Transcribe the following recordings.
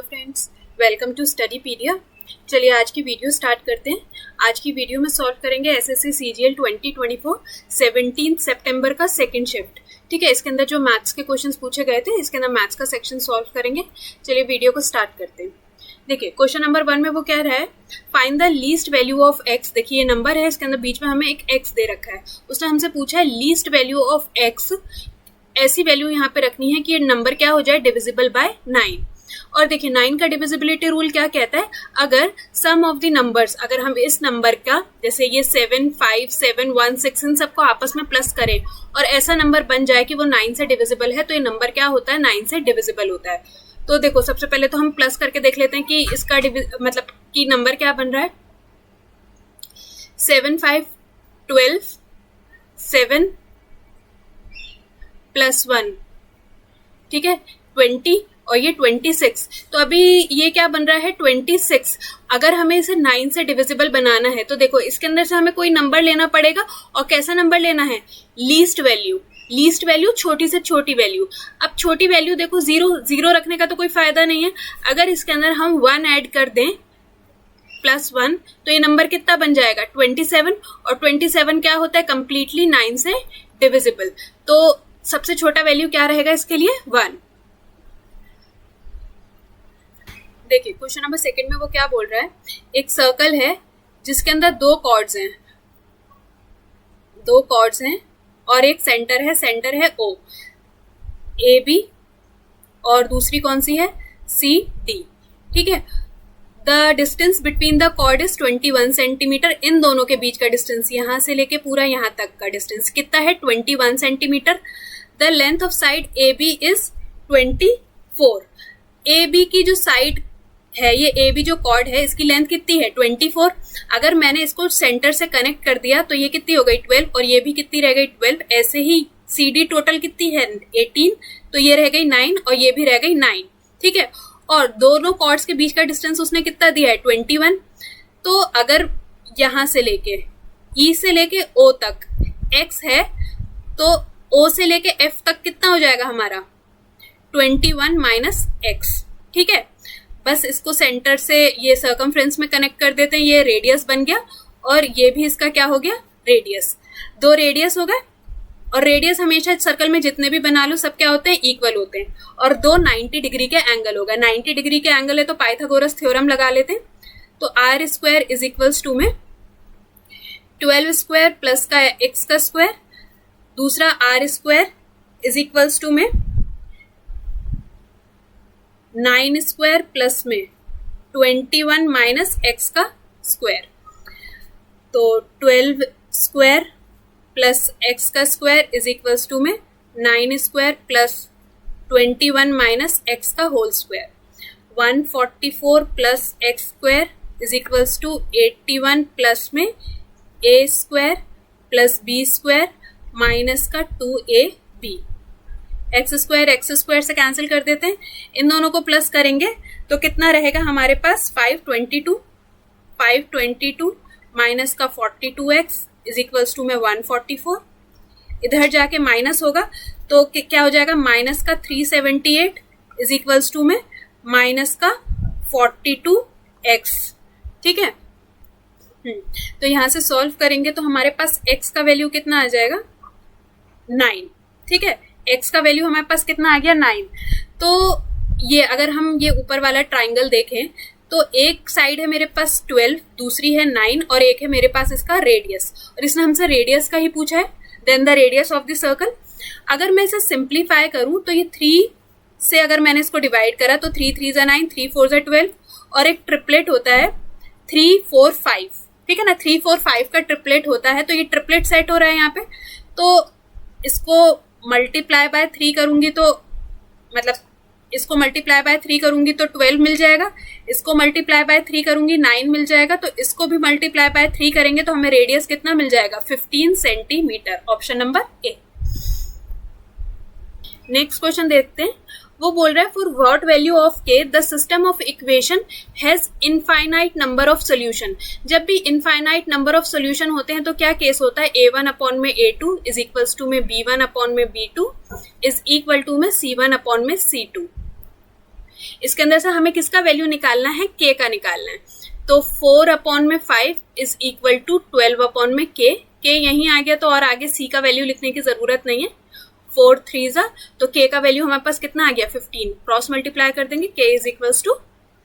Friends, welcome to स्टडीपीडिया। चलिए आज की वीडियो स्टार्ट करते हैं। आज की वीडियो में सॉल्व करेंगे एसएससी सीजीएल 2024 17 सितंबर का सेकंड शिफ्ट। ठीक है, इसके अंदर जो मैथ्स के क्वेश्चंस पूछे गए थे, इसके अंदर मैथ्स का सेक्शन सॉल्व करेंगे। चलिए वीडियो को स्टार्ट करते हैं। देखिए क्वेश्चन नंबर 1 में वो कह रहा है find the least value of x. देखिए ये नंबर है, इसके अंदर बीच में हमें एक एक्स दे रखा है। उसने हमसे पूछा है लीस्ट वैल्यू ऑफ एक्स। ऐसी वैल्यू यहाँ पे रखनी है कि ये नंबर क्या हो जाए, डिविजिबल बाय 9। और देखिए 9 का डिविजिबिलिटी रूल क्या कहता है, अगर सम ऑफ द नंबर्स, अगर हम इस नंबर का जैसे ये 7, 5, 7, 1, 6 इन सबको आपस में प्लस करें और ऐसा नंबर बन जाए कि वो 9 से डिविजिबल है, तो ये नंबर क्या होता है, 9 से डिविजिबल होता है। तो देखो सबसे पहले तो हम प्लस करके देख लेते हैं कि इसका मतलब कि नंबर क्या बन रहा है। 7, 5, 12, 7 प्लस 1, ठीक है 20 और ये 26। तो अभी ये क्या बन रहा है 26। अगर हमें इसे 9 से डिविजिबल बनाना है तो देखो इसके अंदर से हमें कोई नंबर लेना पड़ेगा। और कैसा नंबर लेना है, लीस्ट वैल्यू। लीस्ट वैल्यू छोटी से छोटी वैल्यू। अब छोटी वैल्यू देखो 0 रखने का तो कोई फायदा नहीं है। अगर इसके अंदर हम 1 ऐड कर दें प्लस 1 तो ये नंबर कितना बन जाएगा 27। और 27 क्या होता है, कंप्लीटली 9 से डिविजिबल। तो सबसे छोटा वैल्यू क्या रहेगा इसके लिए, 1। देखिए क्वेश्चन नंबर 2 में वो क्या बोल रहा है, एक सर्कल है जिसके अंदर दो कॉर्ड्स हैं और एक सेंटर है O, ए बी, और दूसरी कौन सी है, सी डी। ठीक है, the distance between the chord is 21 centimetre. इन दोनों के बीच का डिस्टेंस यहां से लेके पूरा यहां तक का डिस्टेंस कितना है, 21 centimetre. The length of side A B is 24। A B की जो साइड है, ये ए बी जो कॉर्ड है, इसकी लेंथ कितनी है 24। अगर मैंने इसको सेंटर से कनेक्ट कर दिया तो ये कितनी हो गई 12 और ये भी कितनी रह गई 12। ऐसे ही सी डी टोटल कितनी है 18, तो ये रह गई 9 और ये भी रह गई 9। ठीक है, और दोनों कॉर्ड्स के बीच का डिस्टेंस उसने कितना दिया है 21। तो अगर यहां से लेके ई से लेके ओ तक एक्स है तो ओ से लेके एफ तक कितना हो जाएगा हमारा 21 माइनस एक्स। ठीक है, बस इसको सेंटर से ये सर्कमफ्रेंस में कनेक्ट कर देते हैं, ये रेडियस बन गया और ये भी इसका क्या हो गया, रेडियस। 2 रेडियस हो गए। और रेडियस हमेशा सर्कल में जितने भी बना लो सब क्या होते हैं, इक्वल होते हैं। और 2 90 डिग्री के एंगल हो गए। 90 डिग्री के एंगल है तो पाइथागोरस थ्योरम लगा लेते हैं। तो r square is equals to में 12 स्क्वायर प्लस का एक्स का स्क्वायर, दूसरा r square is equals to में 9 स्क्वायर प्लस में 21 माइनस एक्स का स्क्वायर। तो 12 स्क्वायर प्लस एक्स का स्क्वायर इज इक्वल्स टू में 9 स्क्वायर प्लस 21 माइनस एक्स का whole square. 144 plus x square is equals to 81 plus में a square plus b square minus का 2ab। X square से cancel कर देते हैं, इन दोनों को प्लस करेंगे तो कितना रहेगा हमारे पास 522 माइनस का 42x इज इक्वल्स टू में 144। इधर जाके माइनस होगा तो क्या हो जाएगा, माइनस का 378 इज इक्वल्स टू में माइनस का 42x। ठीक है, तो यहां से सॉल्व करेंगे तो हमारे पास x का वैल्यू कितना आ जाएगा 9। ठीक है, x का वैल्यू हमारे पास कितना आ गया 9। तो ये अगर हम ये ऊपर वाला ट्राइंगल देखें तो एक साइड है मेरे पास 12, दूसरी है 9 और एक है मेरे पास इसका रेडियस। और इसने हमसे रेडियस का ही पूछा है, then the radius of the circle. अगर मैं इसे सिंप्लीफाई करूं तो ये 3 से अगर मैंने इसको डिवाइड करा तो 3 3 जा 9, 3 4 जा 12 और एक ट्रिपलेट होता है 3 4 5। ठीक है ना, 3 4 5 का ट्रिपलेट होता है। तो ये ट्रिपलेट सेट हो रहा है यहाँ पे। तो इसको मल्टीप्लाई बाय 3 करूंगी तो मतलब इसको मल्टीप्लाई बाय 3 करूंगी तो 12 मिल जाएगा, इसको मल्टीप्लाई बाय 3 करूंगी 9 मिल जाएगा, तो इसको भी मल्टीप्लाई बाय 3 करेंगे तो हमें रेडियस कितना मिल जाएगा 15 centimetre. Option number A. Next question देखते हैं। वो बोल रहा है फॉर व्हाट वैल्यू ऑफ के the system of equation has infinite number of solution. जब भी इनफाइनाइट नंबर ऑफ सोल्यूशन होते हैं तो क्या केस होता है, a1 अपॉन में a2 इज इक्वल्स टू में b1 अपॉन में b2 इज इक्वल टू में c1 अपॉन में c2। इसके अंदर से हमें किसका वैल्यू निकालना है, के का निकालना है। तो 4/5 इज इक्वल टू 12/में के यहीं आ गया, तो और आगे सी का वैल्यू लिखने की जरूरत नहीं है। 4 3 तो के का वैल्यू हमारे पास कितना आ गया 15, क्रॉस मल्टीप्लाई कर देंगे, के इज इक्वल्स टू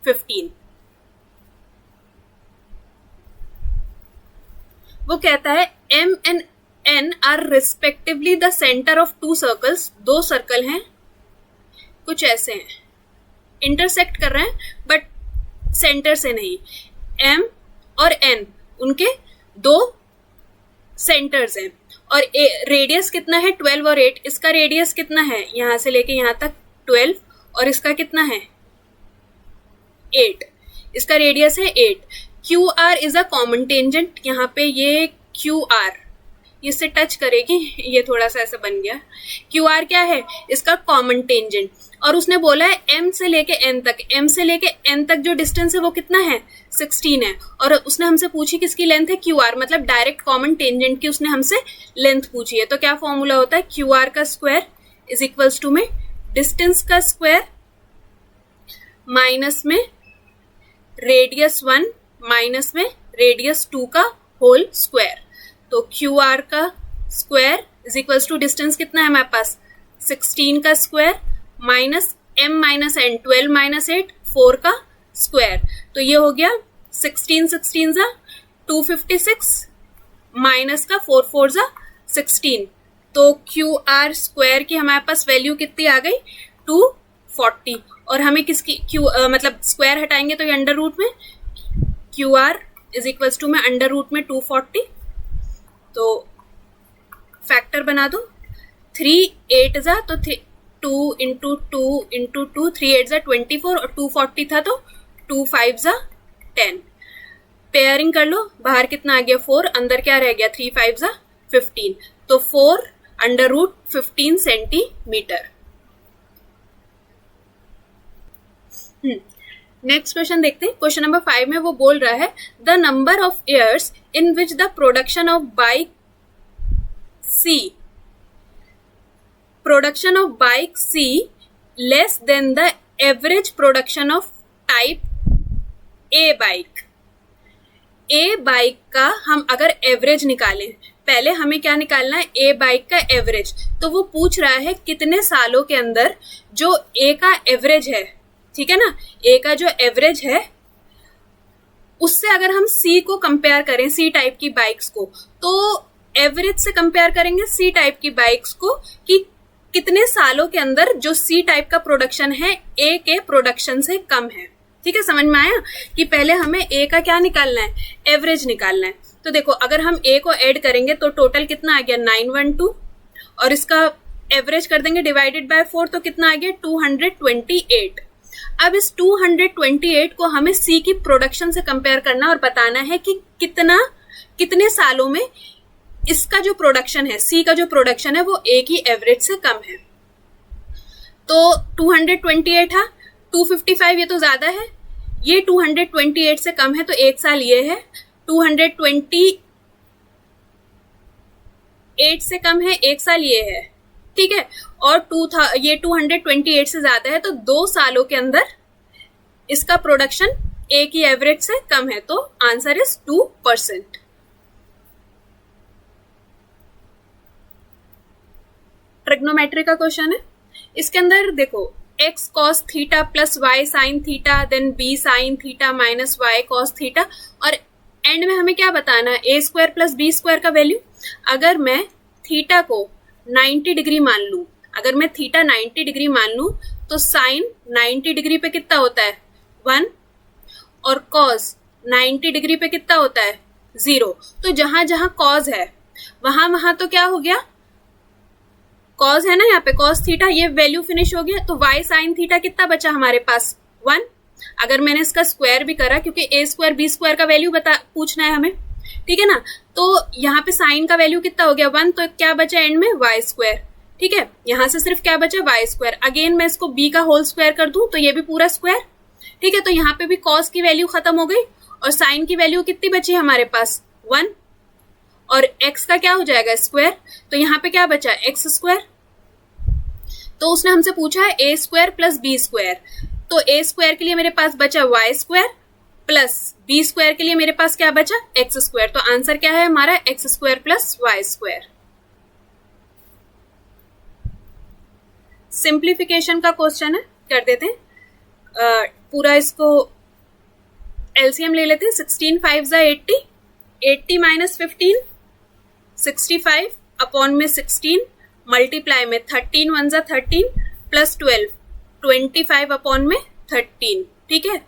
15। वो कहता है M and N are respectively the centre of 2 circles, 2 circle हैं, कुछ ऐसे हैं, इंटरसेक्ट कर रहे हैं बट सेंटर से नहीं। M और N उनके 2 सेंटर्स हैं और रेडियस कितना है 12 और 8, इसका रेडियस कितना है यहां से लेके यहां तक 12 और इसका कितना है 8, इसका रेडियस है 8। QR is a common tangent, यहाँ पे ये QR इससे टच करेगी, ये थोड़ा सा ऐसा बन गया। QR क्या है, इसका कॉमन टेंजेंट, और उसने बोला है M से लेके N तक, M से लेके N तक जो डिस्टेंस है वो कितना है 16 है, और उसने हमसे पूछी किसकी लेंथ है QR, मतलब डायरेक्ट कॉमन टेंजेंट की उसने हमसे लेंथ पूछी है। तो क्या फॉर्मूला होता है, QR का स्क्वायर इज इक्वल्स टू में डिस्टेंस का स्क्वायर माइनस में रेडियस 1 माइनस में रेडियस 2 का होल स्क्वायर। तो QR का square is equals to distance कितना है हमारे पास 16 का square minus M minus N 12 minus 8 4 का स्क्वायर। तो ये हो गया 16 16 जा 256 माइनस का 4 4 जा 16। तो QR स्क्वायर की हमारे पास वैल्यू कितनी आ गई 240, और हमें किसकी मतलब स्क्वायर हटाएंगे तो ये अंडर रूट में QR इज इक्वल्स टू में अंडर रूट में 240। तो फैक्टर बना दो, 3 8 जा तो 2 इंटू 2 इंटू 2 3 8 जा 24 और 240 था तो 2 5 जा 10। पेयरिंग कर लो, बाहर कितना आ गया 4, अंदर क्या रह गया 3 5 जा 15, तो 4 under root 15 centimetre. Next question देखते हैं। क्वेश्चन नंबर 5 में वो बोल रहा है the number of years in which the production of bike C less than the average production of type A bike. A bike का हम अगर एवरेज निकालें, पहले हमें क्या निकालना है A बाइक का एवरेज, तो वो पूछ रहा है कितने सालों के अंदर जो A का एवरेज है, ठीक है ना, A का जो एवरेज है उससे अगर हम C को कंपेयर करें, C टाइप की बाइक्स को, तो एवरेज से कंपेयर करेंगे C टाइप की बाइक्स को कि कितने सालों के अंदर जो C टाइप का प्रोडक्शन है A के प्रोडक्शन से कम है। ठीक है, समझ में आया कि पहले हमें A का क्या निकालना है, एवरेज निकालना है। तो देखो अगर हम A को ऐड करेंगे तो टोटल कितना आ गया 912, और इसका एवरेज कर देंगे डिवाइडेड बाय 4 तो कितना आ गया 228। अब इस 228 को हमें C की प्रोडक्शन से कंपेयर करना और बताना है कि कितने सालों में इसका जो प्रोडक्शन है, C का जो प्रोडक्शन है वो A की एवरेज से कम है। तो 228 है, 255 ये तो ज्यादा है, ये 228 से कम है तो 1 साल ये है, 228 से कम है 1 साल ये है, ठीक है, और ये 228 से ज्यादा है तो 2 सालों के अंदर इसका प्रोडक्शन A की एवरेज से कम है, तो आंसर इज 2%। ट्रिग्नोमेट्री का क्वेश्चन है। इसके अंदर देखो x cos theta plus y sine theta then b sine theta minus y cos theta, और एंड में हमें क्या बताना है a square plus b square का वैल्यू। अगर मैं थीटा को 90 डिग्री मान लू, अगर मैं थीटा 90 डिग्री मान लू तो साइन 90 डिग्री पे कितना होता है 1, और कॉस 90 डिग्री पे कितना होता है 0। तो जहां जहां कॉस है वहां तो क्या हो गया, कॉस है ना, यहाँ पे कॉस थीटा, ये वैल्यू फिनिश हो गया। तो y साइन थीटा कितना बचा हमारे पास 1। अगर मैंने इसका स्क्वायर भी करा, क्योंकि a स्क्वायर b स्क्वायर का वैल्यू पूछना है हमें, ठीक है ना, तो यहाँ पे साइन का वैल्यू कितना हो गया 1, तो क्या बचा एंड में y स्क्वायर। ठीक है, यहां से सिर्फ क्या बचा y स्क्वायर। अगेन मैं इसको b का होल स्क्वायर कर दूं तो ये भी पूरा स्क्वायर। ठीक है, तो यहाँ पे भी कॉस की वैल्यू खत्म हो गई और साइन की वैल्यू कितनी बची हमारे पास 1, और x का क्या हो जाएगा स्क्वायर, तो यहाँ पे क्या बचा x स्क्वायर। तो उसने हमसे पूछा है a square plus b square, तो ए स्क्वायर के लिए मेरे पास बचा y square plus b square के लिए मेरे पास क्या बचा एक्स स्क्वायर। तो आंसर क्या है हमारा x square plus y square. Simplification का क्वेश्चन है, कर देते हैं। पूरा इसको एलसीएम ले लेते हैं। 16 5 जा 80, 80 माइनस 15 65 अपॉन में 16 मल्टीप्लाई में 13 1 जा 13 प्लस 12 25 अपॉन में 13। ठीक है,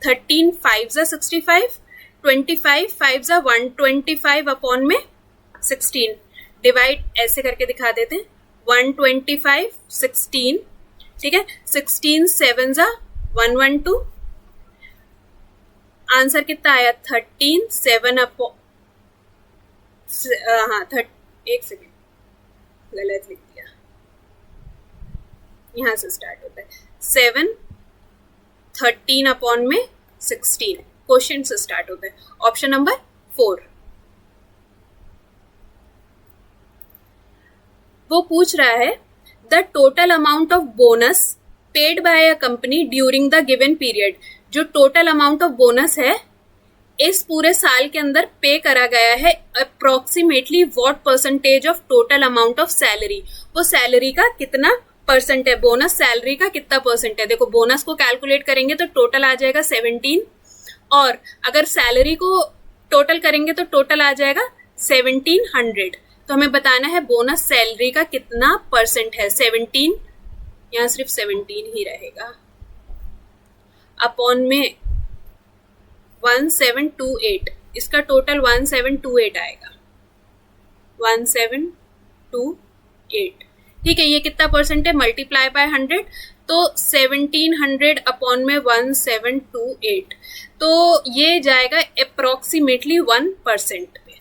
13 5 जा 65, 25 5 जा 125 अपॉन में 16। डिवाइड ऐसे करके दिखा देते हैं, 125 16। ठीक है, 16 7 जा 112। आंसर कितना आया 13 7 अपॉन एक सेकेंड गलत लिख दिया, यहां से स्टार्ट होता है 7 13 अपॉन में 16। क्वेश्चन से स्टार्ट होता है। Option number 4। वो पूछ रहा है the total amount of bonus paid by a company during the given period. जो टोटल अमाउंट ऑफ बोनस है इस पूरे साल के अंदर पे करा गया है approximately what percentage of total amount of salary. वो सैलरी का कितना परसेंट है, बोनस सैलरी का कितना परसेंट है। देखो बोनस को कैलकुलेट करेंगे तो टोटल आ जाएगा 17, और अगर सैलरी को टोटल करेंगे तो टोटल आ जाएगा 1700। तो हमें बताना है बोनस सैलरी का कितना परसेंट है। 17, यहां सिर्फ 17 ही रहेगा, अपॉन में 1728। इसका टोटल 1728 आएगा, 1728। ठीक है, ये कितना परसेंट है, मल्टीप्लाई बाय 100, तो 1700 अपॉन में 1728, तो ये जाएगा अप्रोक्सीमेटली 1% पे।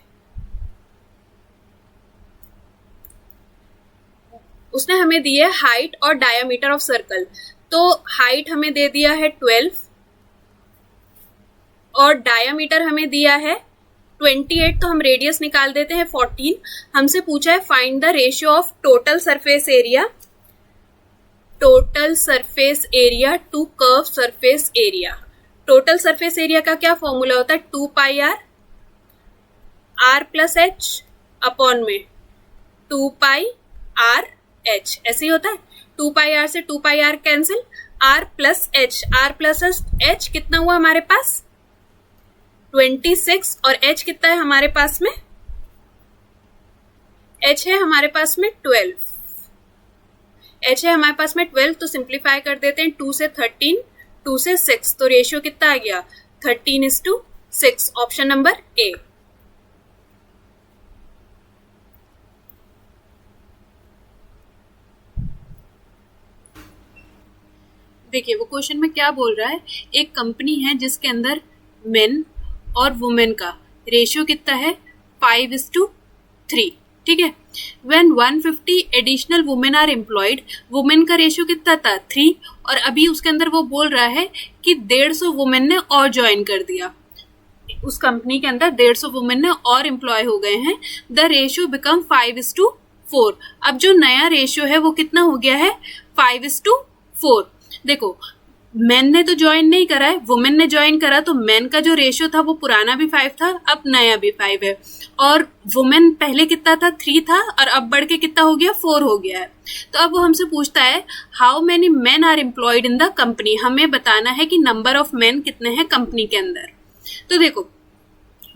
उसने हमें दी है हाइट और डायामीटर ऑफ सर्कल। तो हाइट हमें दे दिया है 12 और डायामीटर हमें दिया है 28, तो हम रेडियस निकाल देते हैं 14। हमसे पूछा है find the ratio of total surface area, total surface area to curve surface area. Total surface area का क्या फॉर्मूला होता है, 2 pi r plus h upon में 2 पाई आर एच, ऐसे ही होता है। 2 पाई आर से 2 pi r cancel, r plus h, r plus h कितना हुआ हमारे पास 26, और h कितना है हमारे पास में, h है हमारे पास में 12, h है हमारे पास में 12। तो सिंप्लीफाई कर देते हैं, 2 से 13, 2 से 6, तो रेशियो कितना आ गया 13:6। Option number A. देखिए वो क्वेश्चन में क्या बोल रहा है, एक कंपनी है जिसके अंदर मेन और वुमेन का रेशियो कितना है 5:3। ठीक है, when 150 additional women are employed, women का रेशियो कितना था 3, और अभी उसके अंदर वो बोल रहा है कि 150 वुमेन ने और ज्वाइन कर दिया। उस कंपनी के अंदर 150 वुमेन ने और एम्प्लॉय हो गए हैं। The ratio become 5:4। अब जो नया रेशियो है वो कितना हो गया है 5:4। देखो मैन ने तो ज्वाइन नहीं करा है, वुमेन ने ज्वाइन करा, तो मैन का जो रेशियो था वो पुराना भी 5 था, अब नया भी 5 है, और वुमेन पहले कितना था 3 था, और अब बढ़ के कितना हो गया 4 हो गया है। तो अब वो हमसे पूछता है how many man are employed in the company. हमें बताना है कि नंबर ऑफ मैन कितने हैं कंपनी के अंदर। तो देखो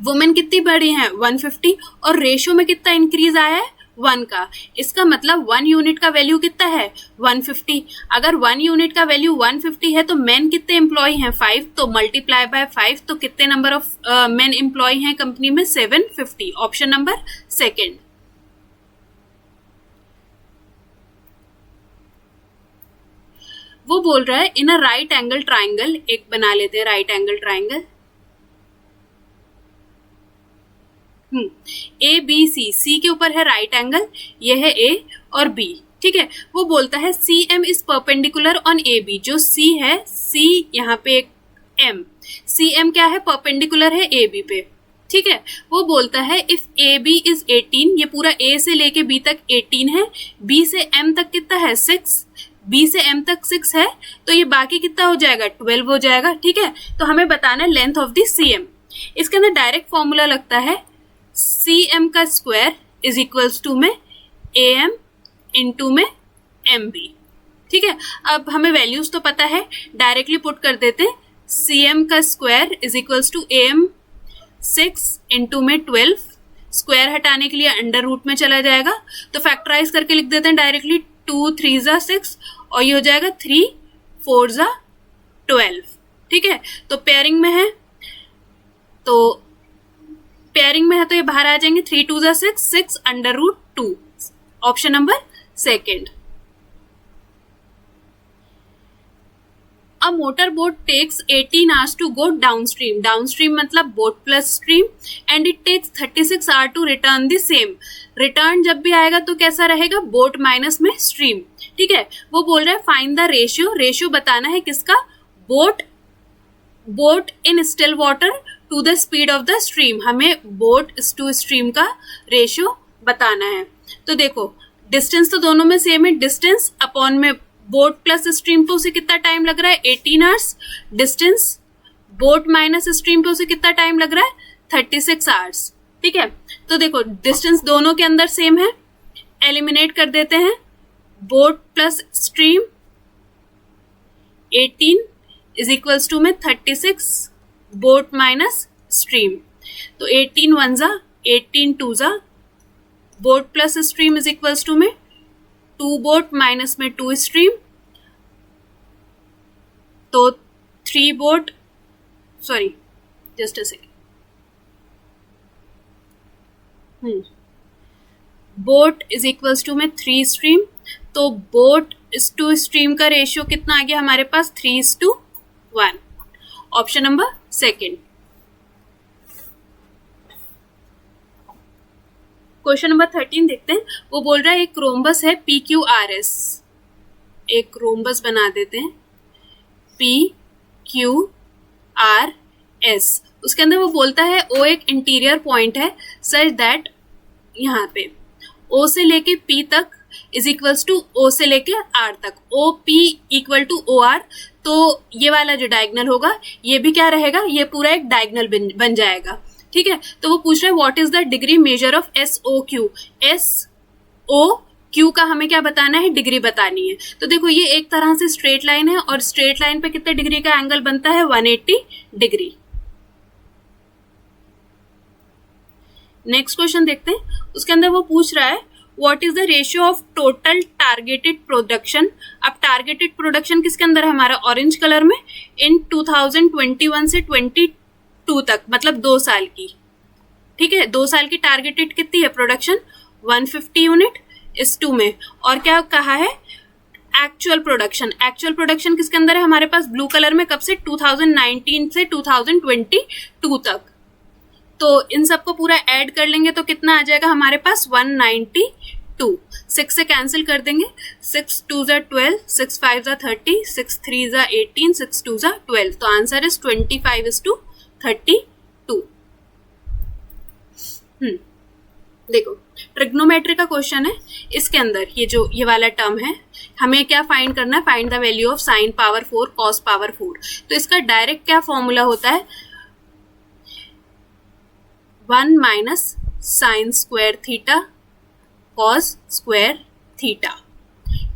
वुमेन कितनी बढ़ी है 150, और रेशियो में कितना इंक्रीज आया है 1 का। इसका मतलब 1 यूनिट का वैल्यू कितना है 150। अगर 1 यूनिट का वैल्यू 150 है तो मैन कितने एम्प्लॉय हैं 5, तो मल्टीप्लाई बाय 5, तो कितने नंबर ऑफ मैन एम्प्लॉय हैं कंपनी में 750। Option number second. वो बोल रहा है in a right angle triangle, एक बना लेते हैं right angle triangle, A B C, C के ऊपर है राइट एंगल, ये है ए और बी। ठीक है, वो बोलता है C M is perpendicular on A B. जो सी है, सी यहाँ पे एम, सी एम क्या है परपेंडिकुलर है ए बी पे। ठीक है, वो बोलता है इफ ए बी इज 18, ये पूरा ए से लेके बी तक 18 है, बी से एम तक कितना है 6, B से M तक 6 है, तो ये बाकी कितना हो जाएगा, 12 हो जाएगा। ठीक है, तो हमें बताना है लेंथ ऑफ दी CM। इसके अंदर डायरेक्ट फॉर्मूला लगता है CM का स्क्वायर इज इक्वल्स टू में AM इंटू में MB। ठीक है, अब हमें वैल्यूज तो पता है, डायरेक्टली पुट कर देते हैं। CM का square is equals to AM 6 into में 12, स्क्वायर हटाने के लिए अंडर रूट में चला जाएगा, तो फैक्टराइज करके लिख देते हैं डायरेक्टली। 2 3 जा 6 और ये हो जाएगा 3 4 जा 12। ठीक है, तो पेयरिंग में है, तो ये बाहर आ जाएंगे। 3 2 जा 6, 6 under root 2, option number second. A motorboat takes 18 hours to go downstream. Downstream मतलब boat plus stream, and it takes 36 hours to return the same. Return जब भी आएगा तो कैसा रहेगा, boat माइनस में stream। ठीक है, वो बोल रहा है find the ratio। रेशियो बताना है किसका, boat in still water to the speed of the stream। हमें boat to stream का रेशियो बताना है। तो देखो डिस्टेंस तो दोनों में सेम है, डिस्टेंस अपॉन में बोट प्लस स्ट्रीम, तो उसे कितना टाइम लग रहा है, 18 hours. Distance boat minus stream, तो उसे कितना टाइम लग रहा है, 36 आवर्स। ठीक है, तो देखो डिस्टेंस दोनों के अंदर सेम है, एलिमिनेट कर देते हैं। Boat plus stream 18 is equals to में 36 बोट माइनस स्ट्रीम, तो 18 1 जा 18 2 जा, boat plus stream is equals to में 2 बोट माइनस में 2 स्ट्रीम, तो 3 boat, sorry just a second, boat is equals to में 3 स्ट्रीम, तो बोट इज टू स्ट्रीम का रेशियो कितना आ गया हमारे पास, 3:1, option number second. Question number 13 देखते हैं। वो बोल रहा है एक रोम्बस है PQRS, एक रोम्बस बना देते हैं PQRS। उसके अंदर वो बोलता है O एक इंटीरियर पॉइंट है सच दैट यहाँ पे O से लेके P तक इज इक्वल्स टू O से लेके R तक, OP इक्वल टू OR। तो ये वाला जो डायगनल होगा ये भी क्या रहेगा, ये पूरा एक डायगनल बन जाएगा। ठीक है, तो वो पूछ रहा है what is the degree measure of SOQ। SOQ का हमें क्या बताना है, डिग्री बतानी है। तो देखो ये एक तरह से स्ट्रेट लाइन है और स्ट्रेट लाइन पे कितने डिग्री का एंगल बनता है, 180 डिग्री। नेक्स्ट क्वेश्चन देखते हैं। उसके अंदर वो पूछ रहा है what is the ratio of total targeted production. अब टारगेटेड प्रोडक्शन किसके अंदर है हमारा, ऑरेंज कलर में, इन 2021 से 22 तक, मतलब 2 साल की। ठीक है, 2 साल की टारगेटेड कितनी है प्रोडक्शन, 150 यूनिट इस 2 में। और क्या कहा है, एक्चुअल प्रोडक्शन। एक्चुअल प्रोडक्शन किसके अंदर है हमारे पास, ब्लू कलर में, कब से, 2019 से 2022 तक। तो इन सबको पूरा ऐड कर लेंगे तो कितना आ जाएगा हमारे पास, 192। 6 से कैंसिल कर देंगे, 6 2 जा 12, 6 5 जा 30, 6 3 जा 18, 6 2 जा 12। तो आंसर इज 25:32। देखो ट्रिग्नोमेट्री का क्वेश्चन है, इसके अंदर ये वाला टर्म है, हमें क्या फाइंड करना है, find the value of sine power 4 cos power 4। तो इसका डायरेक्ट क्या फॉर्मूला होता है, 1 minus sine square theta cos square theta.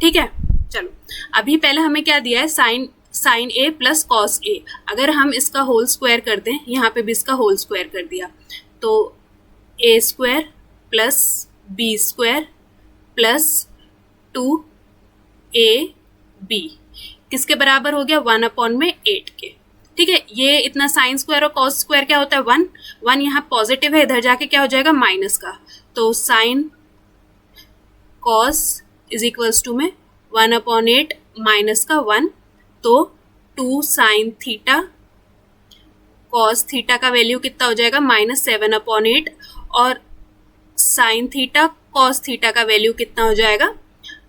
ठीक है, चलो अभी पहले हमें क्या दिया है, sign A plus cos A. अगर हम इसका होल स्क्वायर कर दें, यहाँ पे भी इसका होल स्क्वायर कर दिया, तो a square plus b square plus 2ab किसके बराबर हो गया, 1/8 के। ठीक है, ये इतना साइन स्क्वायर और कॉस स्क्वायर क्या होता है, 1 यहाँ पॉजिटिव है, इधर जाके क्या हो जाएगा माइनस का, तो sine cos is equals to में 1/8 माइनस का 1, तो 2 साइन थीटा कॉस थीटा का वैल्यू कितना हो जाएगा, -7/8, और साइन थीटा कॉस थीटा का वैल्यू कितना हो जाएगा,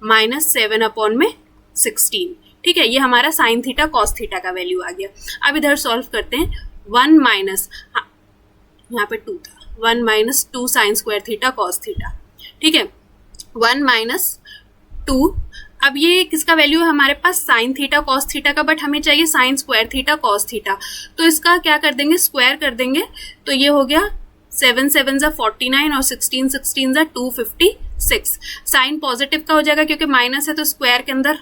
-7/16। ठीक है, ये हमारा साइन थीटा कॉस थीटा का वैल्यू आ गया। अब इधर सॉल्व करते हैं, 1 माइनस, यहाँ पे 2 था, 1 minus 2 sine square theta cos theta. ठीक है, 1 माइनस 2 अब ये किसका वैल्यू है हमारे पास, साइन थीटा कॉस थीटा का, बट हमें चाहिए sine square theta cos theta. तो इसका क्या कर देंगे, स्क्वायर कर देंगे, तो ये हो गया 7 7 ज़ा 49 और 16 16 ज़ा 256। साइन पॉजिटिव का हो जाएगा क्योंकि माइनस है, तो स्क्वायर के अंदर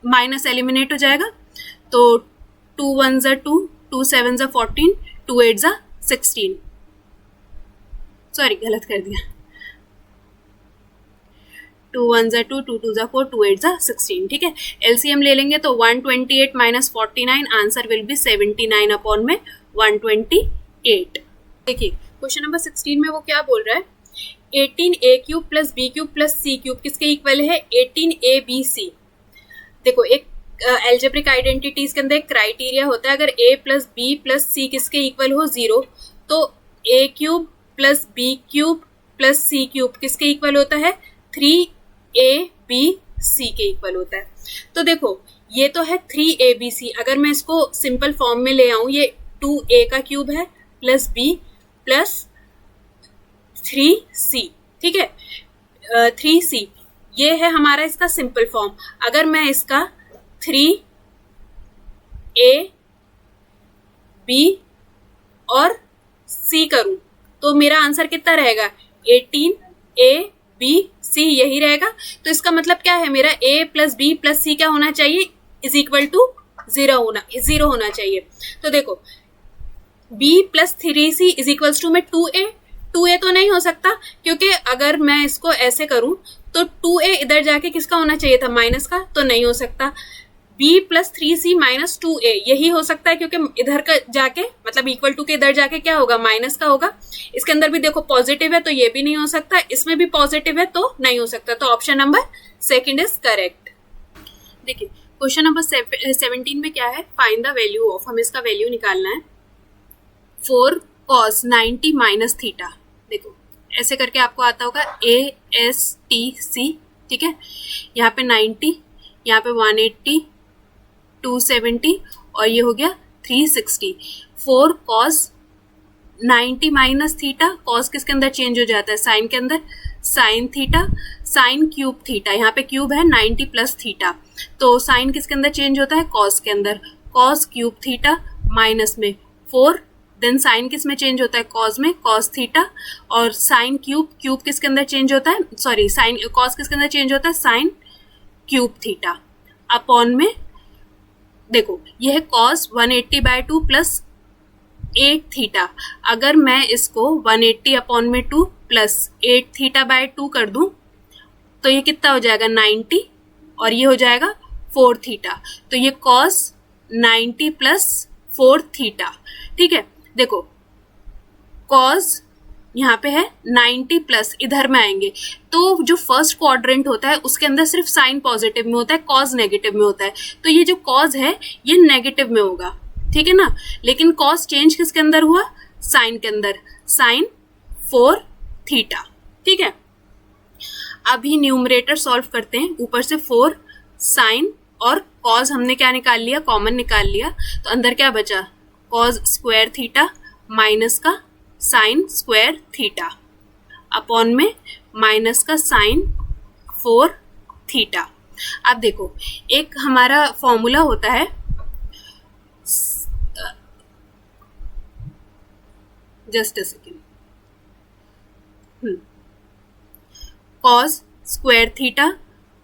माइनस एलिमिनेट हो जाएगा। तो 2 1 ज़ा 2, 2 7 ज़ा 14, 2 8 ज़ा 16, सॉरी गलत कर दिया, 2 1 ज़ा 2, 2 2 ज़ा 4, 2 8 ज़ा 16। ठीक है, एलसीएम ले लेंगे तो 128 minus 49, answer will be 79 upon में 128। देखिए क्वेश्चन नंबर 16 में वो क्या बोल रहा है, 18a cube plus b cube plus c cube किसके इक्वल है, 18abc। देखो एक एल्जेब्रिक आइडेंटिटीज के अंदर एक क्राइटेरिया होता है, अगर a plus b plus c किसके इक्वल हो 0, तो a cube plus b cube plus c cube किसके इक्वल होता है, 3abc के इक्वल होता है। तो देखो ये तो है 3abc, अगर मैं इसको सिंपल फॉर्म में ले आऊं, ये 2a का क्यूब है प्लस b प्लस 3c, ठीक है, 3c ये है हमारा इसका सिंपल फॉर्म। अगर मैं इसका 3ab और c करूं तो मेरा आंसर कितना रहेगा, 18abc यही रहेगा। तो इसका मतलब क्या है, मेरा a प्लस बी प्लस सी क्या होना चाहिए, इज इक्वल टू 0 होना चाहिए। तो देखो b plus 3c is equals to में 2a तो नहीं हो सकता, क्योंकि अगर मैं इसको ऐसे करूं तो 2a इधर जाके किसका होना चाहिए था, माइनस का, तो नहीं हो सकता। b plus 3c minus 2a यही हो सकता है, क्योंकि इधर का जाके मतलब इक्वल टू के इधर जाके क्या होगा, माइनस का होगा। इसके अंदर भी देखो पॉजिटिव है तो ये भी नहीं हो सकता, इसमें भी पॉजिटिव है तो नहीं हो सकता। तो option number second is correct. देखिए क्वेश्चन नंबर 17 में क्या है, फाइंड द वैल्यू ऑफ, हमें इसका वैल्यू निकालना है 4 cos 90 माइनस थीटा। देखो ऐसे करके आपको आता होगा ASTC, ठीक है, यहाँ पे 90, यहाँ पे 180, 270 और ये हो गया 360। 4 cos 90 माइनस थीटा, cos किसके अंदर चेंज हो जाता है, साइन के अंदर, sine theta, sine cube theta, यहाँ पे क्यूब है 90 प्लस थीटा, तो साइन किसके अंदर चेंज होता है, cos के अंदर, cos क्यूब थीटा माइनस में 4, देन साइन किस में चेंज होता है, cos में, cos थीटा, और साइन क्यूब किसके अंदर चेंज होता है, सॉरी साइन cos किसके अंदर चेंज होता है, साइन क्यूब थीटा, अपॉन में देखो ये है cos 180/2 प्लस 8 थीटा। अगर मैं इसको 180 अपॉन में 2 प्लस 8 थीटा/2 कर दूं तो ये कितना हो जाएगा, 90, और ये हो जाएगा 4 थीटा। तो ये cos 90 प्लस 4 थीटा, ठीक है। देखो cos यहाँ पे है 90 प्लस, इधर में आएंगे तो जो फर्स्ट क्वाड्रेंट होता है उसके अंदर सिर्फ साइन पॉजिटिव में होता है, cos नेगेटिव में होता है, तो ये जो cos है ये नेगेटिव में होगा, ठीक है ना। लेकिन cos चेंज किसके अंदर हुआ, साइन के अंदर, साइन 4 थीटा, ठीक है। अभी न्यूमरेटर सॉल्व करते हैं, ऊपर से 4 साइन और cos हमने क्या निकाल लिया, कॉमन निकाल लिया, तो अंदर क्या बचा, cos स्क्वायर थीटा माइनस का साइन स्क्वायर थीटा, अपॉन में माइनस का साइन 4 थीटा। अब देखो एक हमारा फॉर्मूला होता है, just a second, cos square theta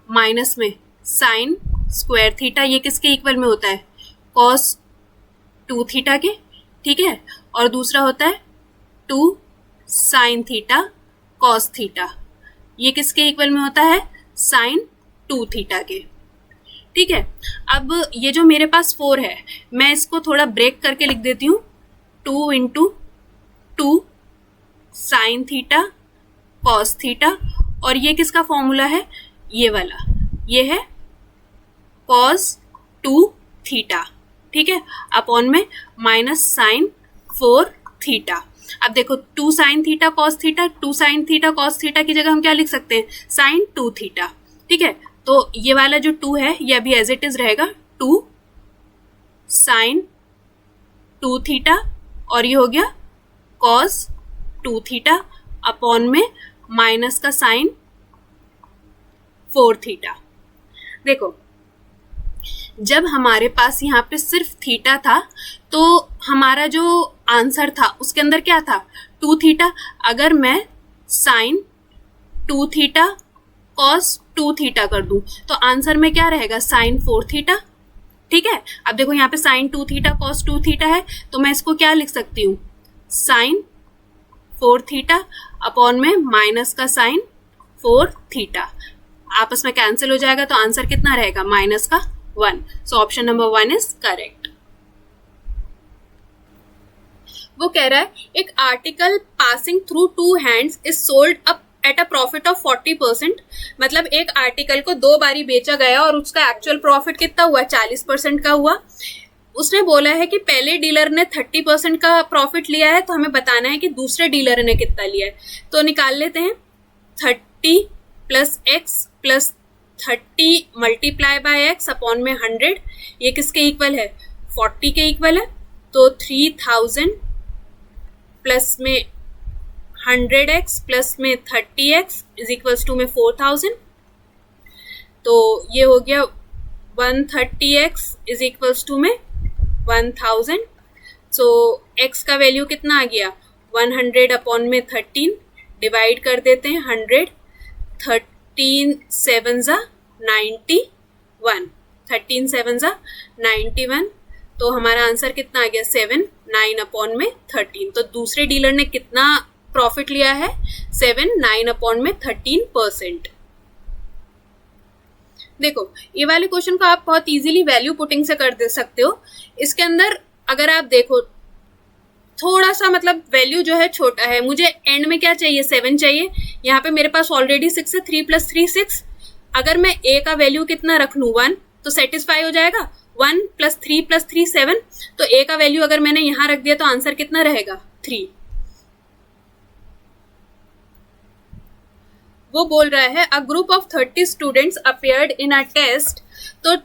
minus में साइन स्क्वायर थीटा, ये किसके इक्वल में होता है, cos 2 थीटा के, ठीक है, और दूसरा होता है 2 साइन थीटा cos थीटा, ये किसके इक्वल में होता है, साइन 2 थीटा के, ठीक है। अब ये जो मेरे पास 4 है, मैं इसको थोड़ा ब्रेक करके लिख देती हूँ, 2 into 2 sine theta cos theta, और ये किसका फॉर्मूला है, ये वाला, ये है cos 2 थीटा, ठीक है, अपॉन में माइनस साइन 4 थीटा। अब देखो 2 sine theta cos theta, 2 sine theta cos theta की जगह हम क्या लिख सकते हैं, साइन 2 थीटा, ठीक है। तो ये वाला जो 2 है ये अभी एज इट इज रहेगा, 2 साइन 2 थीटा, और ये हो गया cos 2 थीटा अपॉन में माइनस का साइन 4 थीटा। देखो, जब हमारे पास यहाँ पे सिर्फ थीटा था तो हमारा जो आंसर था उसके अंदर क्या था, 2 थीटा। अगर मैं साइन 2 थीटा कॉस 2 थीटा कर दूं तो आंसर में क्या रहेगा, साइन 4 थीटा। ठीक है, अब देखो यहाँ पे साइन 2 थीटा कॉस 2 थीटा है, तो मैं इसको क्या लिख सकती हूँ, साइन 4 थीटा अपॉन में माइनस का साइन 4 थीटा, आपस में कैंसिल हो जाएगा, तो आंसर कितना रहेगा, माइनस का 1। So option number 1 is correct. वो कह रहा है एक article passing through 2 hands is sold up at a profit of 40%। मतलब एक आर्टिकल को 2 बारी बेचा गया और उसका एक्चुअल प्रॉफिट कितना हुआ, 40% का हुआ। उसने बोला है कि पहले डीलर ने 30% का प्रॉफिट लिया है, तो हमें बताना है कि दूसरे डीलर ने कितना लिया है। तो निकाल लेते हैं, 30 plus x plus 30 multiply by x upon में 100, ये किसके इक्वल है, 40 के इक्वल है। तो 3000 प्लस में 100x प्लस में 30x इज इक्वल्स टू में 4000, तो ये हो गया 130x इज इक्वल्स टू में 1000। सो x का वैल्यू कितना आ गया, 100 अपॉन में 13, डिवाइड कर देते हैं 100, 13 7 जा 91, 13 7 जा 91, तो हमारा आंसर कितना आ गया, 7, 9 अपॉन में 13। तो दूसरे डीलर ने कितना प्रॉफिट लिया है, 7, 9 अपॉन में 13%। देखो, ये वाले क्वेश्चन को आप बहुत इजीली वैल्यू पुटिंग से कर दे सकते हो। इसके अंदर अगर आप देखो थोड़ा सा मतलब वैल्यू जो है छोटा है, मुझे एंड में क्या चाहिए, 7 चाहिए। यहाँ पे मेरे पास ऑलरेडी 6 है, 3 + 3 6। अगर मैं a का वैल्यू कितना रख लूं, 1, तो सेटिस्फाई हो जाएगा। 1 + 3 + 3 7, तो a का वैल्यू अगर मैंने यहां रख दिया तो आंसर कितना रहेगा, 3। वो बोल रहा है a group of 30 students appeared in a test, तो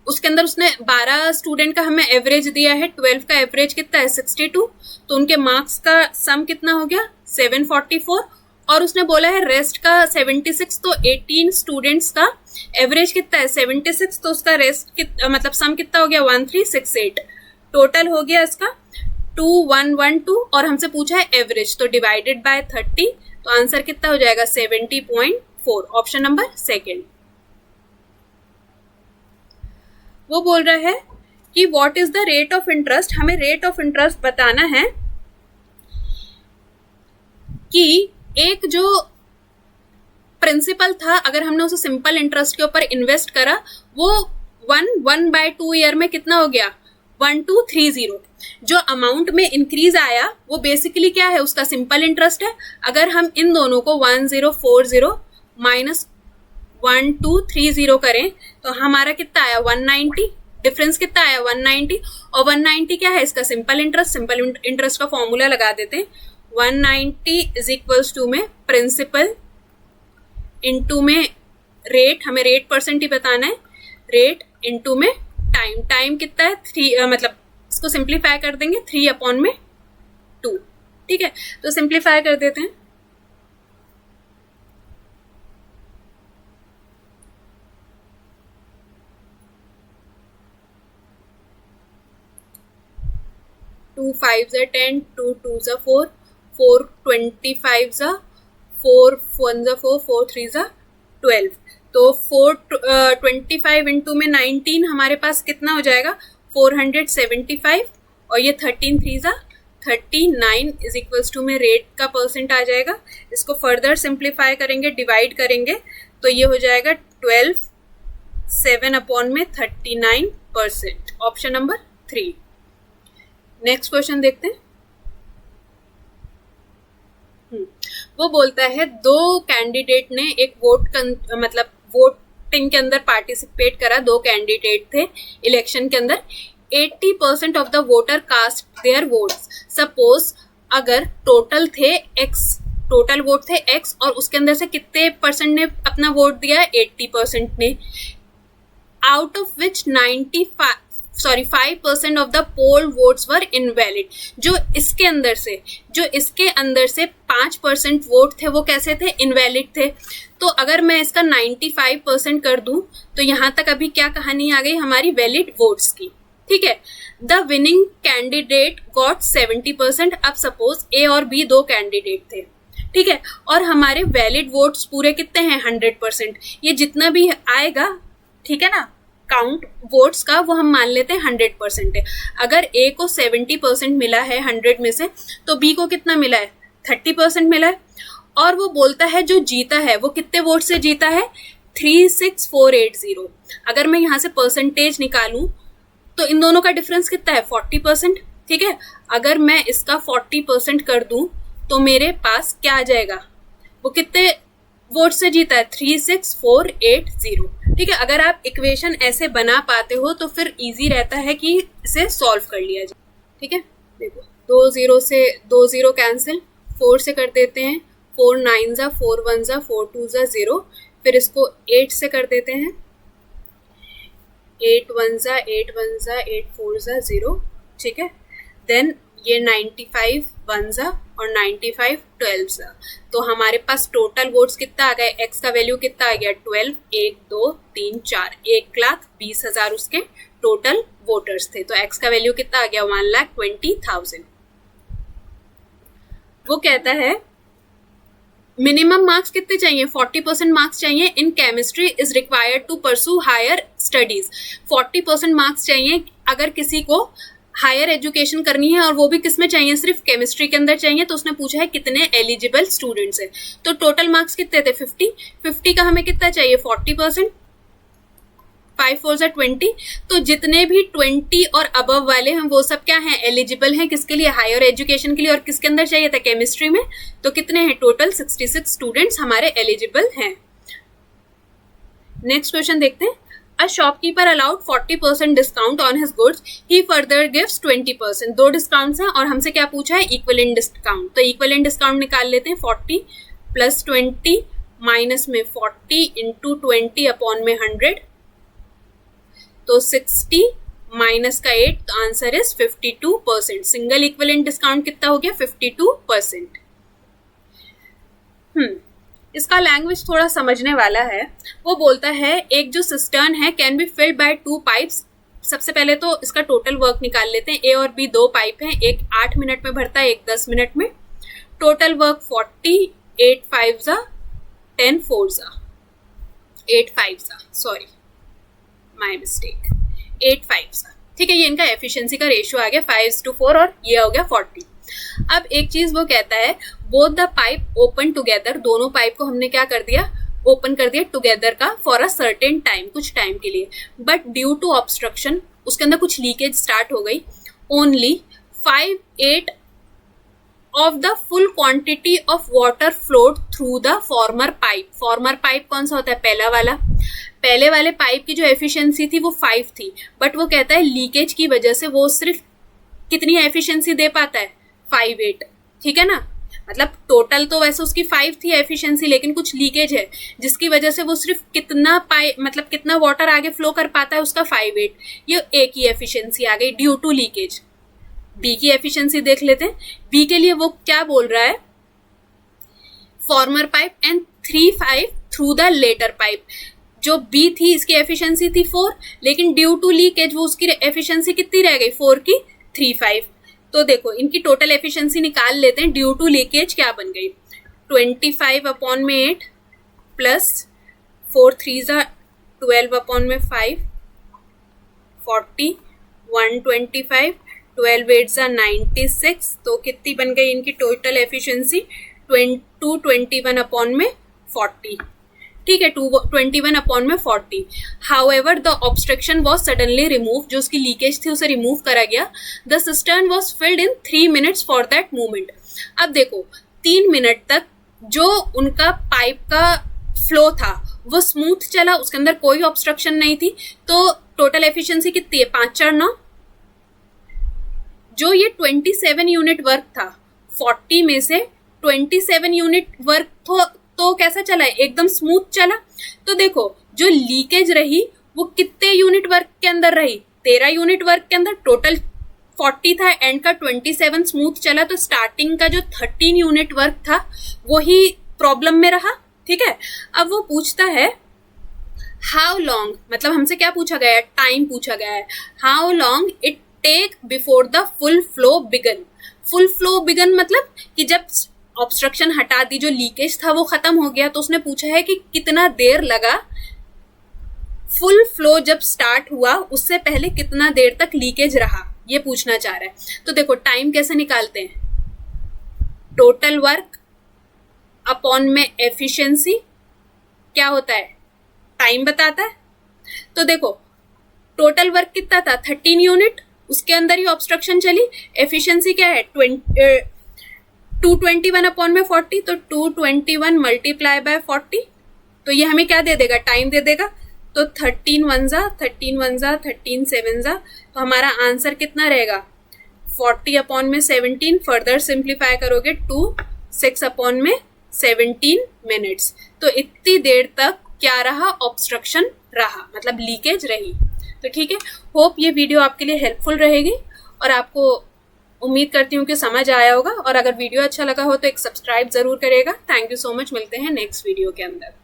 उसके अंदर उसने 12 स्टूडेंट का हमें एवरेज दिया है, 12 का एवरेज कितना है, 62, तो उनके मार्क्स का सम कितना हो गया, 744, और उसने बोला है रेस्ट का 76, तो 18 स्टूडेंट्स का एवरेज कितना है, 76, तो उसका रेस्ट मतलब सम कितना हो गया, 1368। टोटल हो गया इसका 2112, और हमसे पूछा है एवरेज, तो डिवाइडेड बाय 30, तो आंसर कितना हो जाएगा, 70.4, ऑप्शन नंबर सेकेंड। वो बोल रहा है कि what is the rate of interest, हमें रेट ऑफ इंटरेस्ट बताना है कि एक जो प्रिंसिपल था, अगर हमने उसे सिंपल इंटरेस्ट के ऊपर इन्वेस्ट करा, वो 1/2 ईयर में कितना हो गया, 1230। जो अमाउंट में इंक्रीज आया वो बेसिकली क्या है, उसका सिंपल इंटरेस्ट है। अगर हम इन दोनों को 1040 माइनस 1230 करें तो हमारा कितना आया, 190। डिफरेंस कितना आया, 190, और 190 क्या है, इसका सिंपल इंटरेस्ट। सिंपल इंटरेस्ट का फॉर्मूला लगा देते हैं, 190 इज इक्वल्स टू में प्रिंसिपल इंटू में रेट, हमें रेट परसेंट ही बताना है, रेट इंटू में टाइम। टाइम कितना है, 3, मतलब इसको सिंप्लीफाई कर देंगे, 3 अपॉन में 2। ठीक है, तो सिंप्लीफाई कर देते हैं, टू 5 जा 10, 2 2 जा 4, 4 25 जा 4 1 जा 4, 4 3 जा 12, तो 425 इंटू में 19 हमारे पास कितना हो जाएगा, 475, और ये 13 3 जा 39 इज इक्वल्स टू में रेट का परसेंट आ जाएगा। इसको फर्दर सिंप्लीफाई करेंगे, डिवाइड करेंगे, तो ये हो जाएगा 12 7 अपॉन में 39%, ऑप्शन नंबर 3। नेक्स्ट क्वेश्चन देखते हैं। वो बोलता है 2 कैंडिडेट ने एक मतलब वोटिंग के अंदर पार्टिसिपेट करा, 2 कैंडिडेट थे इलेक्शन के अंदर, 80% of the voter cast their votes. Suppose अगर टोटल वोट थे x, और उसके अंदर से कितने परसेंट ने अपना वोट दिया है, 80% ने, out of which sorry 5% of the poll votes were invalid. जो इसके अंदर से 5% वोट थे वो कैसे थे, इनवैलिड थे। तो अगर मैं इसका 95% कर दूं तो यहां तक अभी क्या कहानी आ गई हमारी वैलिड वोट्स की, ठीक है। The winning candidate got 70%। अब सपोज ए और बी दो कैंडिडेट थे, ठीक है, और हमारे वैलिड वोट्स पूरे कितने हैं, 100%। ये जितना भी आएगा, ठीक है ना, काउंट वोट्स का, वो हम मान लेते हैं 100% है। अगर ए को 70% मिला है 100 में से, तो बी को कितना मिला है, 30% मिला है। और वो बोलता है जो जीता है वो कितने वोट से जीता है, 36480। अगर मैं यहां से परसेंटेज निकालूं तो इन दोनों का डिफरेंस कितना है, 40%, ठीक है। अगर मैं इसका 40% कर दूं तो मेरे पास क्या आ जाएगा, वो कितने वोट से जीता है, 36480, ठीक है। अगर आप इक्वेशन ऐसे बना पाते हो तो फिर इजी रहता है कि इसे सॉल्व कर लिया जाए, ठीक है। देखो 2 0 कैंसिल, 4 से कर देते हैं, 4 9 जा, 4 1 जा, 4 2 जा 0, फिर इसको 8 से कर देते हैं, 8 1 जा, 8 1 जा, 8 4 जा 0, ठीक है। देन ये 95 1 जा और 95 12 जा। तो हमारे पास टोटल वोट्स कितना आ गया, एक्स का वैल्यू कितना आ गया, 12, 1 2 3 4, 1,20,000 उसके टोटल वोटर्स थे। तो एक्स का वैल्यू कितना आ गया, 1,20,000। वो कहता है मिनिमम मार्क्स कितने चाहिए, 40% मार्क्स चाहिए in chemistry is required to pursue higher studies. 40% marks चाहिए अगर किसी को हायर एजुकेशन करनी है, और वो भी किसमें चाहिए, सिर्फ केमिस्ट्री के अंदर चाहिए। तो उसने पूछा है कितने एलिजिबल स्टूडेंट्स हैं, तो टोटल मार्क्स कितने थे, 50 का हमें कितना चाहिए, 40%, 5 4 जा 20। तो जितने भी 20 और अबव वाले हैं वो सब क्या हैं, एलिजिबल हैं किसके लिए, हायर एजुकेशन के लिए। और किसके अंदर चाहिए था, केमिस्ट्री में। तो कितने हैं, टोटल 66 स्टूडेंट्स हमारे एलिजिबल हैं। नेक्स्ट क्वेश्चन देखते हैं। A shopkeeper allowed 40% discount on his goods. He further gives 20%. दो डिस्काउंट्स हैं और हमसे क्या पूछा है, इक्विवेलेंट डिस्काउंट। तो इक्विवेलेंट डिस्काउंट निकाल लेते हैं, 40 प्लस 20 माइनस में 40 इंटू 20 अपॉन में 100, तो 60 माइनस का 8, तो answer is 52%। Single equivalent discount कितना हो गया, 52%। इसका लैंग्वेज थोड़ा समझने वाला है। वो बोलता है एक जो सिस्टर्न है can be filled by 2 pipes. सबसे पहले तो इसका टोटल वर्क निकाल लेते हैं। ए और बी दो पाइप हैं, एक 8 मिनट में भरता है, एक 10 मिनट में। टोटल वर्क 40, 8 5 जा, 10 4 जा, 8 5 जा, सॉरी माय मिस्टेक, 8 5 जा, ठीक है। ये इनका एफिशिएंसी का रेशियो आ गया 5:4 और ये हो गया 40। अब एक चीज वो कहता है, both the pipe open together, दोनों पाइप को हमने क्या कर दिया, ओपन कर दिया टुगेदर का फॉर अ सर्टेन टाइम, कुछ टाइम के लिए। बट ड्यू टू ऑब्स्ट्रक्शन उसके अंदर कुछ लीकेज स्टार्ट हो गई। Only 5/8 of the full quantity of water flowed through the former pipe. Farmer pipe कौन सा होता है, पहला वाला। पहले वाले पाइप की जो एफिशिएंसी थी वो 5 थी, बट वो कहता है लीकेज की वजह से वो सिर्फ कितनी एफिशिएंसी दे पाता है, 5/8, ठीक है ना। मतलब टोटल तो वैसे उसकी 5 थी एफिशिएंसी, लेकिन कुछ लीकेज है जिसकी वजह से वो सिर्फ कितना मतलब कितना वाटर आगे फ्लो कर पाता है उसका 5/8। ये ए की एफिशिएंसी आ गई ड्यू टू लीकेज। बी की एफिशिएंसी देख लेते हैं। बी के लिए वो क्या बोल रहा है, former pipe and 3/5 through the latter pipe. जो बी थी इसकी एफिशिएंसी थी 4, लेकिन ड्यू टू लीकेज वो उसकी एफिशिएंसी कितनी रह गई, 4 की 3/5। तो देखो इनकी टोटल एफिशिएंसी निकाल लेते हैं। ड्यू टू लीकेज क्या बन गई, 25 अपॉन में 8 प्लस 4 3 जा 12 अपॉन में 5, 40, 125, 12 8 जा 96। तो कितनी बन गई इनकी टोटल एफिशिएंसी, 221 अपॉन में 40, ठीक है, 221 अपॉन में 40। However the obstruction was suddenly remove, जो उसकी लीकेज थी उसे रिमूव करा गया। The cistern was filled in 3 minutes for that movement. अब देखो 3 मिनट तक जो उनका पाइप का फ्लो था वो स्मूथ चला, उसके अंदर कोई ऑब्स्ट्रक्शन नहीं थी। तो टोटल एफिशिएंसी कितनी है, 5 4 9। जो ये 27 यूनिट वर्क था, 40 में से 27 यूनिट वर्क तो कैसा चला है, एकदम स्मूथ चला। तो देखो जो लीकेज रही वो कितने यूनिट वर्क के अंदर रही, 13 यूनिट वर्क के अंदर टोटल 40 था, एंड का 27 स्मूथ चला, तो स्टार्टिंग का जो 13 यूनिट वर्क था वो ही प्रॉब्लम में रहा। ठीक है, अब वो पूछता है हाउ लॉन्ग, मतलब हमसे क्या पूछा गया है, टाइम पूछा गया है, how long it take before the full flow began. Full flow began मतलब कि जब ऑब्स्ट्रक्शन हटा दी, जो लीकेज था वो खत्म हो गया, तो उसने पूछा है कि कितना देर लगा, फुल फ्लो जब स्टार्ट हुआ उससे पहले कितना देर तक लीकेज रहा, ये पूछना चाह रहा है। तो देखो टाइम कैसे निकालते हैं, टोटल वर्क अपॉन में एफिशिएंसी क्या होता है, टाइम बताता है। तो देखो टोटल वर्क कितना था 13 यूनिट, उसके अंदर ही ऑब्स्ट्रक्शन चली, एफिशिएंसी क्या है 221 अपॉन में 40, तो 221 मल्टीप्लाई बाय 40, तो ये हमें क्या दे देगा, टाइम दे देगा। तो 13 1 जा 13 1 जा 13 7 जा, तो हमारा आंसर कितना रहेगा 40 अपॉन में 17, फर्दर सिंप्लीफाई करोगे 2 6 अपॉन में 17 मिनट्स। तो इतनी देर तक क्या रहा, ऑब्स्ट्रक्शन रहा, मतलब लीकेज रही। तो ठीक है, होप ये वीडियो आपके लिए हेल्पफुल रहेगी और आपको उम्मीद करती हूँ कि समझ आया होगा, और अगर वीडियो अच्छा लगा हो तो एक सब्सक्राइब जरूर करेगा। थैंक यू सो मच, मिलते हैं नेक्स्ट वीडियो के अंदर।